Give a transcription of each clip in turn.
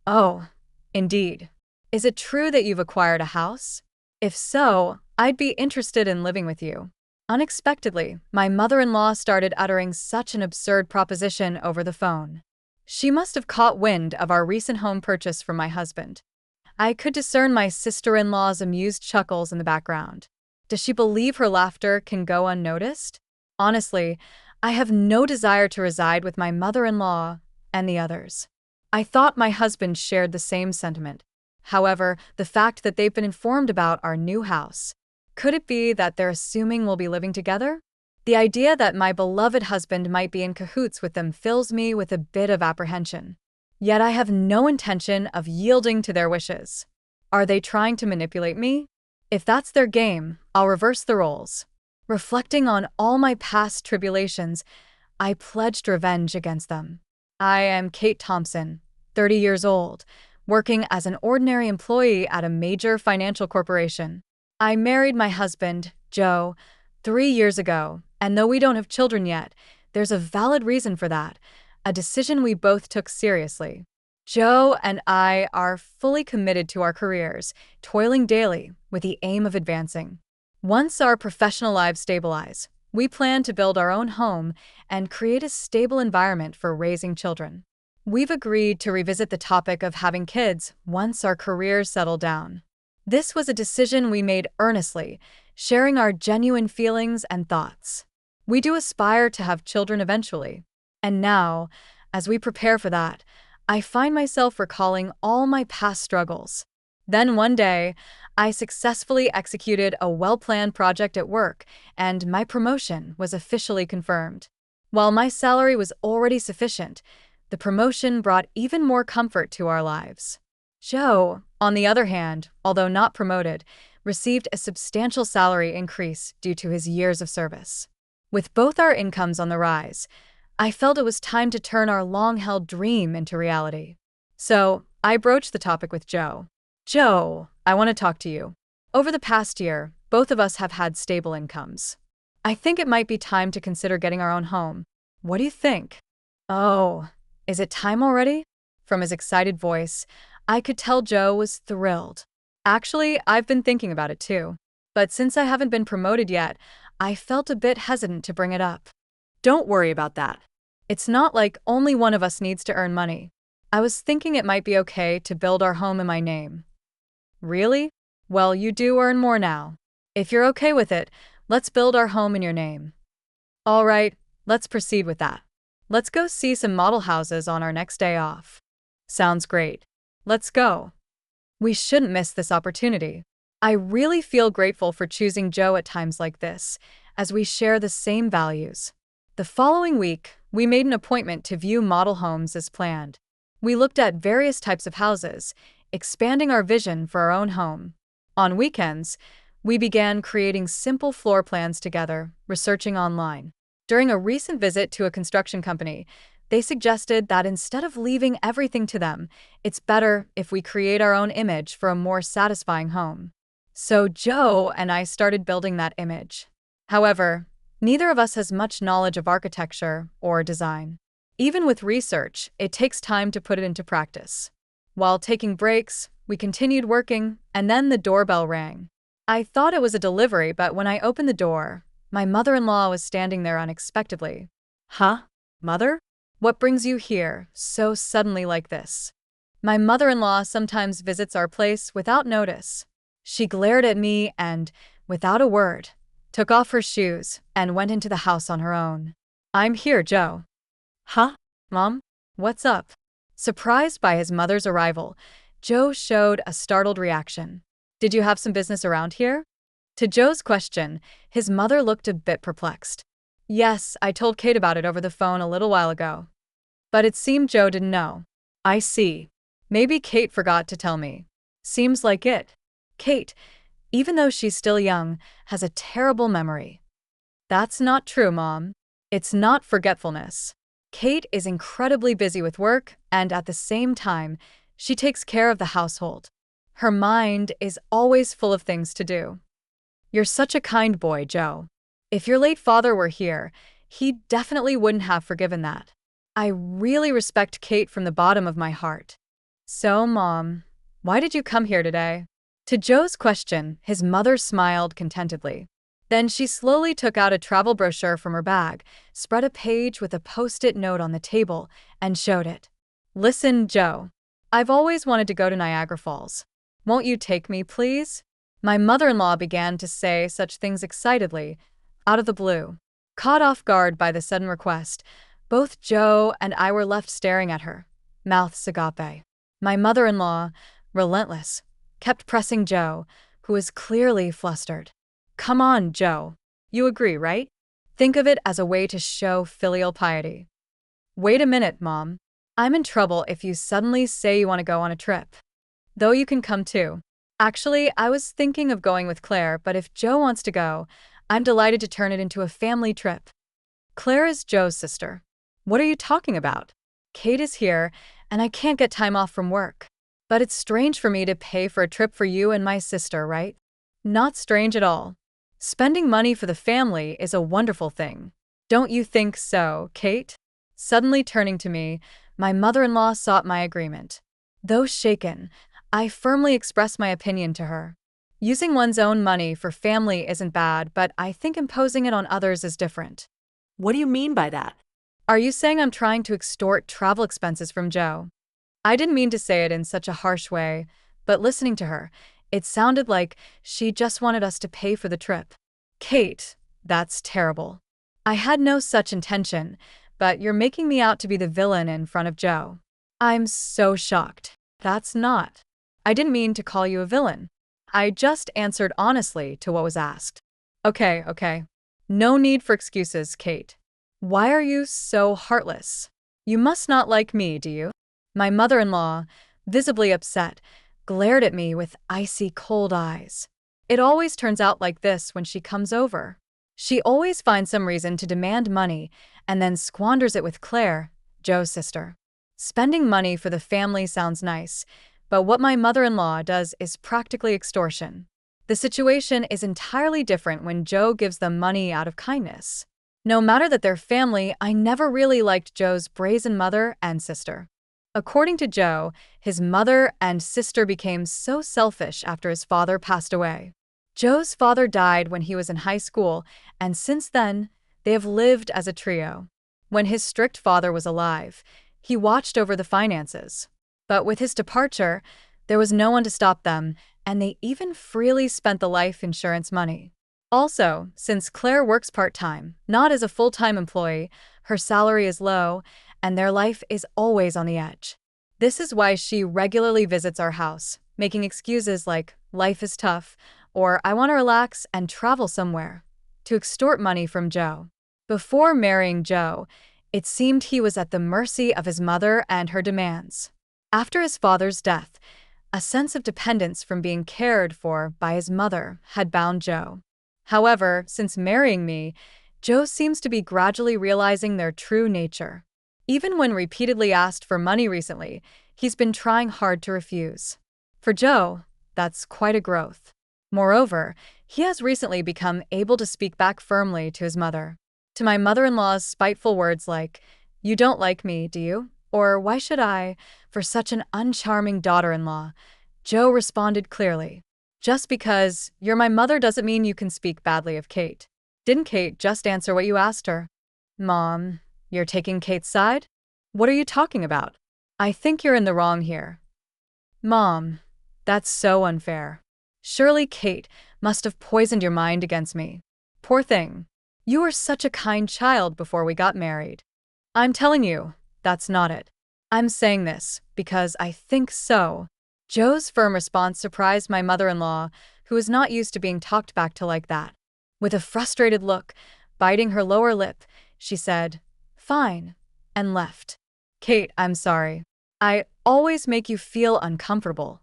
Oh, indeed. Is it true that you've acquired a house? If so, I'd be interested in living with you. Unexpectedly, my mother-in-law started uttering such an absurd proposition over the phone. She must have caught wind of our recent home purchase from my husband. I could discern my sister-in-law's amused chuckles in the background. Does she believe her laughter can go unnoticed? Honestly, I have no desire to reside with my mother-in-law and the others. I thought my husband shared the same sentiment. However, the fact that they've been informed about our new house, could it be that they're assuming we'll be living together? The idea that my beloved husband might be in cahoots with them fills me with a bit of apprehension. Yet I have no intention of yielding to their wishes. Are they trying to manipulate me? If that's their game, I'll reverse the roles. Reflecting on all my past tribulations, I pledged revenge against them. I am Kate Thompson, 30 years old, working as an ordinary employee at a major financial corporation. I married my husband, Joe, 3 years ago, and though we don't have children yet, there's a valid reason for that, a decision we both took seriously. Joe and I are fully committed to our careers, toiling daily with the aim of advancing. Once our professional lives stabilize, we plan to build our own home and create a stable environment for raising children. We've agreed to revisit the topic of having kids once our careers settle down. This was a decision we made earnestly, sharing our genuine feelings and thoughts. We do aspire to have children eventually. And now, as we prepare for that, I find myself recalling all my past struggles. Then one day, I successfully executed a well-planned project at work, and my promotion was officially confirmed. While my salary was already sufficient, the promotion brought even more comfort to our lives. Joe, on the other hand, although not promoted, received a substantial salary increase due to his years of service. With both our incomes on the rise, I felt it was time to turn our long-held dream into reality. So, I broached the topic with Joe. Joe, I want to talk to you. Over the past year, both of us have had stable incomes. I think it might be time to consider getting our own home. What do you think? Oh, is it time already? From his excited voice, I could tell Joe was thrilled. Actually, I've been thinking about it too. But since I haven't been promoted yet, I felt a bit hesitant to bring it up. Don't worry about that. It's not like only one of us needs to earn money. I was thinking it might be okay to build our home in my name. Really? Well, you do earn more now. If you're okay with it, let's build our home in your name. All right, let's proceed with that. Let's go see some model houses on our next day off. Sounds great. Let's go. We shouldn't miss this opportunity. I really feel grateful for choosing Joe at times like this, as we share the same values. The following week, we made an appointment to view model homes as planned. We looked at various types of houses, expanding our vision for our own home. On weekends, we began creating simple floor plans together, researching online. During a recent visit to a construction company, they suggested that instead of leaving everything to them, it's better if we create our own image for a more satisfying home. So Joe and I started building that image. However, neither of us has much knowledge of architecture or design. Even with research, it takes time to put it into practice. While taking breaks, we continued working, and then the doorbell rang. I thought it was a delivery, but when I opened the door, my mother-in-law was standing there unexpectedly. Huh? Mother? What brings you here so suddenly like this? My mother-in-law sometimes visits our place without notice. She glared at me and, without a word, took off her shoes and went into the house on her own. I'm here, Joe. Huh? Mom? What's up? Surprised by his mother's arrival, Joe showed a startled reaction. Did you have some business around here? To Joe's question, his mother looked a bit perplexed. Yes, I told Kate about it over the phone a little while ago. But it seemed Joe didn't know. I see. Maybe Kate forgot to tell me. Seems like it. Kate, even though she's still young, has a terrible memory. That's not true, Mom. It's not forgetfulness. Kate is incredibly busy with work, and at the same time, she takes care of the household. Her mind is always full of things to do. You're such a kind boy, Joe. If your late father were here, he definitely wouldn't have forgiven that. I really respect Kate from the bottom of my heart. So, Mom, why did you come here today? To Joe's question, his mother smiled contentedly. Then she slowly took out a travel brochure from her bag, spread a page with a post-it note on the table, and showed it. Listen, Joe. I've always wanted to go to Niagara Falls. Won't you take me, please? My mother-in-law began to say such things excitedly, out of the blue. Caught off guard by the sudden request, both Joe and I were left staring at her, mouths agape. My mother-in-law, relentless, kept pressing Joe, who was clearly flustered. Come on, Joe. You agree, right? Think of it as a way to show filial piety. Wait a minute, Mom. I'm in trouble if you suddenly say you want to go on a trip. Though you can come too. Actually, I was thinking of going with Claire, but if Joe wants to go, I'm delighted to turn it into a family trip. Claire is Joe's sister. What are you talking about? Kate is here, and I can't get time off from work. But it's strange for me to pay for a trip for you and my sister, right? Not strange at all. Spending money for the family is a wonderful thing. Don't you think so, Kate? Suddenly turning to me, my mother-in-law sought my agreement. Though shaken, I firmly expressed my opinion to her. Using one's own money for family isn't bad, but I think imposing it on others is different. What do you mean by that? Are you saying I'm trying to extort travel expenses from Joe? I didn't mean to say it in such a harsh way, but listening to her, it sounded like she just wanted us to pay for the trip. Kate, that's terrible. I had no such intention, but you're making me out to be the villain in front of Joe. I'm so shocked. That's not. I didn't mean to call you a villain. I just answered honestly to what was asked. Okay. No need for excuses, Kate. Why are you so heartless? You must not like me, do you? My mother-in-law, visibly upset, glared at me with icy cold eyes. It always turns out like this when she comes over. She always finds some reason to demand money and then squanders it with Claire, Joe's sister. Spending money for the family sounds nice, but what my mother-in-law does is practically extortion. The situation is entirely different when Joe gives them money out of kindness. No matter that they're family, I never really liked Joe's brazen mother and sister. According to Joe, his mother and sister became so selfish after his father passed away. Joe's father died when he was in high school, and since then, they have lived as a trio. When his strict father was alive, he watched over the finances. But with his departure, there was no one to stop them, and they even freely spent the life insurance money. Also, since Claire works part-time, not as a full-time employee, her salary is low, and their life is always on the edge. This is why she regularly visits our house, making excuses like, life is tough, or I want to relax and travel somewhere, to extort money from Joe. Before marrying Joe, it seemed he was at the mercy of his mother and her demands. After his father's death, a sense of dependence from being cared for by his mother had bound Joe. However, since marrying me, Joe seems to be gradually realizing their true nature. Even when repeatedly asked for money recently, he's been trying hard to refuse. For Joe, that's quite a growth. Moreover, he has recently become able to speak back firmly to his mother. To my mother-in-law's spiteful words like, "You don't like me, do you?" Or "Why should I, for such an uncharming daughter-in-law?" Joe responded clearly. Just because you're my mother doesn't mean you can speak badly of Kate. Didn't Kate just answer what you asked her? Mom, you're taking Kate's side? What are you talking about? I think you're in the wrong here. Mom, that's so unfair. Surely Kate must have poisoned your mind against me. Poor thing. You were such a kind child before we got married. I'm telling you, that's not it. I'm saying this because I think so. Joe's firm response surprised my mother-in-law, who is not used to being talked back to like that. With a frustrated look, biting her lower lip, she said, "Fine," and left. Kate, I'm sorry. I always make you feel uncomfortable.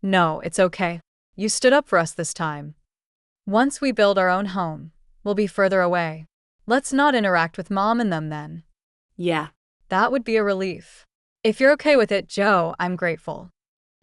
No, it's okay. You stood up for us this time. Once we build our own home, we'll be further away. Let's not interact with Mom and them then. Yeah. That would be a relief. If you're okay with it, Joe, I'm grateful.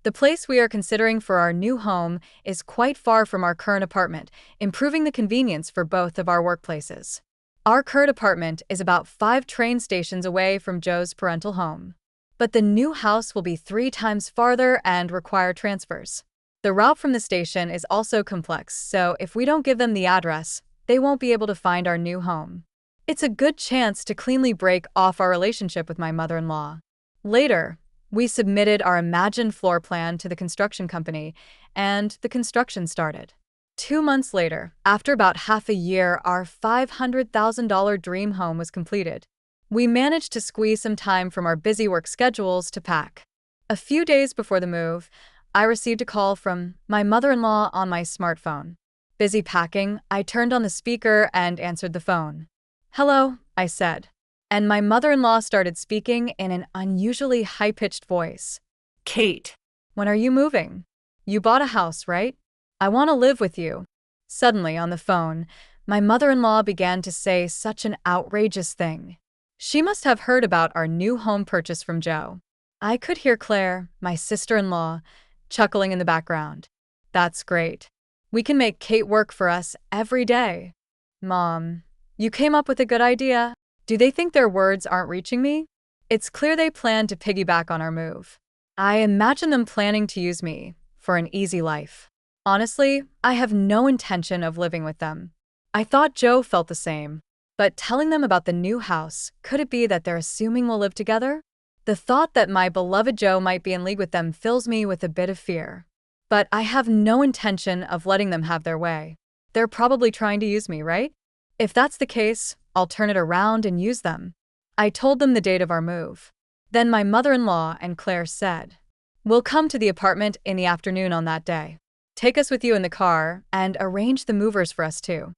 The place we are considering for our new home is quite far from our current apartment, improving the convenience for both of our workplaces. Our current apartment is about 5 train stations away from Joe's parental home. but the new house will be 3 times farther and require transfers. The route from the station is also complex, so if we don't give them the address, they won't be able to find our new home. It's a good chance to cleanly break off our relationship with my mother-in-law. Later, we submitted our imagined floor plan to the construction company, and the construction started. 2 months later, after about half a year, our $500,000 dream home was completed. We managed to squeeze some time from our busy work schedules to pack. A few days before the move, I received a call from my mother-in-law on my smartphone. Busy packing, I turned on the speaker and answered the phone. "Hello," I said. And my mother-in-law started speaking in an unusually high-pitched voice. Kate. "When are you moving? You bought a house, right? I want to live with you." Suddenly, on the phone, my mother-in-law began to say such an outrageous thing. She must have heard about our new home purchase from Joe. I could hear Claire, my sister-in-law, chuckling in the background. "That's great. We can make Kate work for us every day." "Mom, you came up with a good idea." Do they think their words aren't reaching me? It's clear they plan to piggyback on our move. I imagine them planning to use me for an easy life. Honestly, I have no intention of living with them. I thought Joe felt the same. But telling them about the new house, could it be that they're assuming we'll live together? The thought that my beloved Joe might be in league with them fills me with a bit of fear. But I have no intention of letting them have their way. They're probably trying to use me, right? If that's the case, I'll turn it around and use them. I told them the date of our move. Then my mother-in-law and Claire said, "We'll come to the apartment in the afternoon on that day. Take us with you in the car and arrange the movers for us too."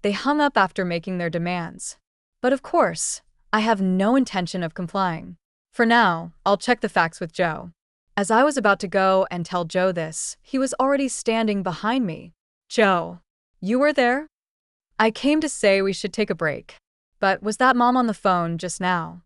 They hung up after making their demands. But of course, I have no intention of complying. For now, I'll check the facts with Joe. As I was about to go and tell Joe this, he was already standing behind me. "Joe, you were there? I came to say we should take a break. But was that Mom on the phone just now?"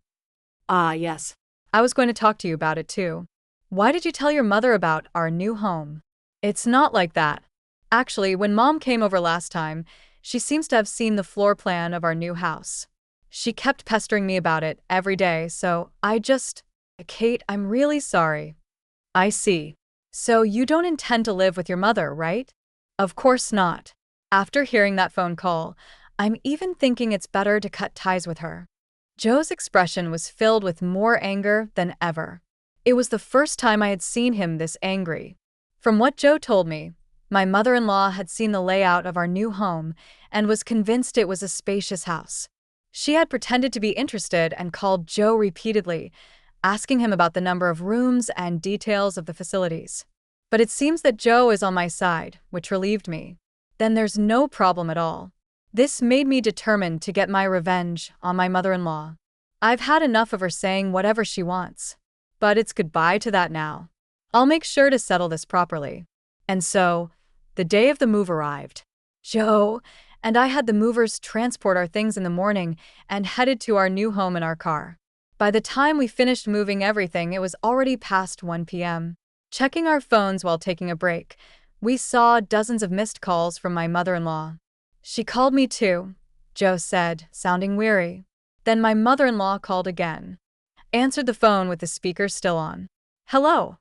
Yes. "I was going to talk to you about it too. Why did you tell your mother about our new home?" "It's not like that. Actually, when Mom came over last time, she seems to have seen the floor plan of our new house. She kept pestering me about it every day, so Kate, I'm really sorry." "I see. So you don't intend to live with your mother, right?" "Of course not. After hearing that phone call, I'm even thinking it's better to cut ties with her." Joe's expression was filled with more anger than ever. It was the first time I had seen him this angry. From what Joe told me, my mother-in-law had seen the layout of our new home and was convinced it was a spacious house. She had pretended to be interested and called Joe repeatedly, asking him about the number of rooms and details of the facilities. But it seems that Joe is on my side, which relieved me. Then there's no problem at all. This made me determined to get my revenge on my mother-in-law. I've had enough of her saying whatever she wants. But it's goodbye to that now. I'll make sure to settle this properly. And so, the day of the move arrived. Joe and I had the movers transport our things in the morning and headed to our new home in our car. By the time we finished moving everything, it was already past 1 p.m. Checking our phones while taking a break, we saw dozens of missed calls from my mother-in-law. "She called me too," Joe said, sounding weary. Then my mother-in-law called again. Answered the phone with the speaker still on. "Hello."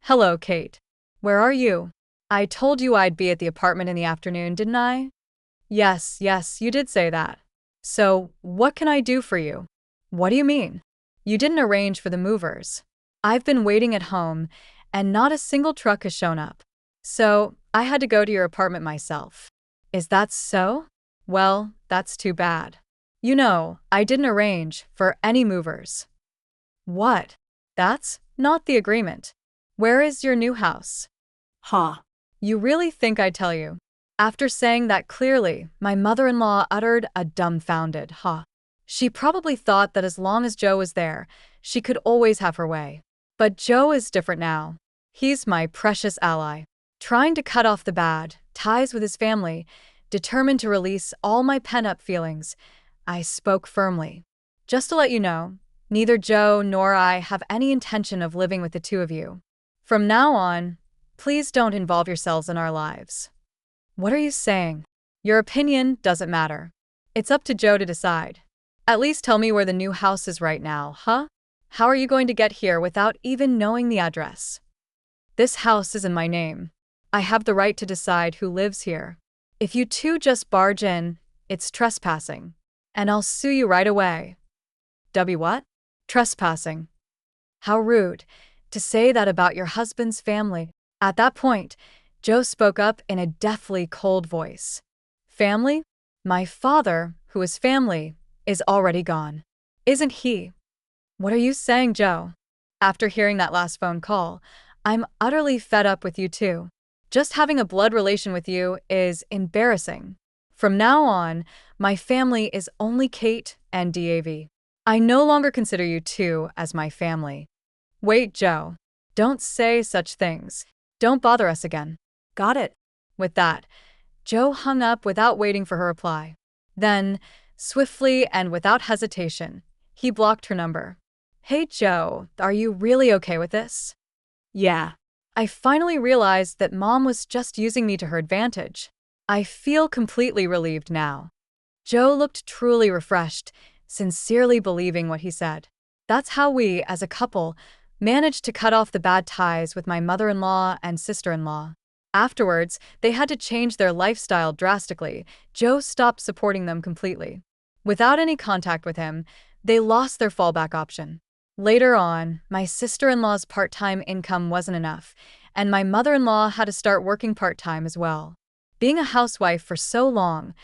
"Hello, Kate. Where are you? I told you I'd be at the apartment in the afternoon, didn't I?" Yes, you did say that. So, what can I do for you?" "What do you mean? You didn't arrange for the movers. I've been waiting at home, and not a single truck has shown up. So, I had to go to your apartment myself." "Is that so? Well, that's too bad. You know, I didn't arrange for any movers." "What? That's not the agreement. Where is your new house?" You really think I'd tell you?" After saying that clearly, my mother-in-law uttered a dumbfounded "huh." She probably thought that as long as Joe was there, she could always have her way. But Joe is different now. He's my precious ally. Trying to cut off the bad ties with his family, determined to release all my pent-up feelings, I spoke firmly. "Just to let you know, neither Joe nor I have any intention of living with the two of you. From now on, please don't involve yourselves in our lives." "What are you saying?" "Your opinion doesn't matter. It's up to Joe to decide. At least tell me where the new house is right now, huh? How are you going to get here without even knowing the address? This house is in my name. I have the right to decide who lives here. If you two just barge in, it's trespassing. And I'll sue you right away. What? Trespassing. How rude to say that about your husband's family. At that point, Joe spoke up in a deathly cold voice. Family? My father, who is family, is already gone. Isn't he? What are you saying, Joe? After hearing that last phone call, I'm utterly fed up with you two. Just having a blood relation with you is embarrassing. From now on, my family is only Kate and Dav. I no longer consider you two as my family. Wait, Joe. Don't say such things. Don't bother us again. Got it. With that, Joe hung up without waiting for her reply. Then, swiftly and without hesitation, he blocked her number. Hey, Joe, are you really okay with this? Yeah. I finally realized that Mom was just using me to her advantage. I feel completely relieved now. Joe looked truly refreshed, sincerely believing what he said. That's how we, as a couple, managed to cut off the bad ties with my mother-in-law and sister-in-law. Afterwards, they had to change their lifestyle drastically. Joe stopped supporting them completely. Without any contact with him, they lost their fallback option. Later on, my sister-in-law's part-time income wasn't enough, and my mother-in-law had to start working part-time as well. Being a housewife for so long,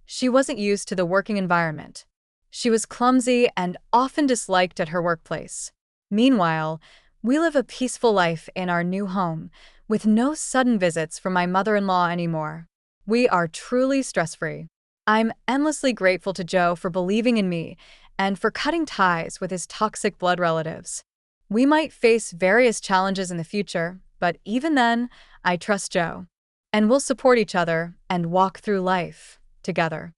she wasn't used to the working environment. She was clumsy and often disliked at her workplace. Meanwhile, we live a peaceful life in our new home, with no sudden visits from my mother-in-law anymore. We are truly stress-free. I'm endlessly grateful to Joe for believing in me and for cutting ties with his toxic blood relatives. We might face various challenges in the future, but even then, I trust Joe. And we'll support each other and walk through life together.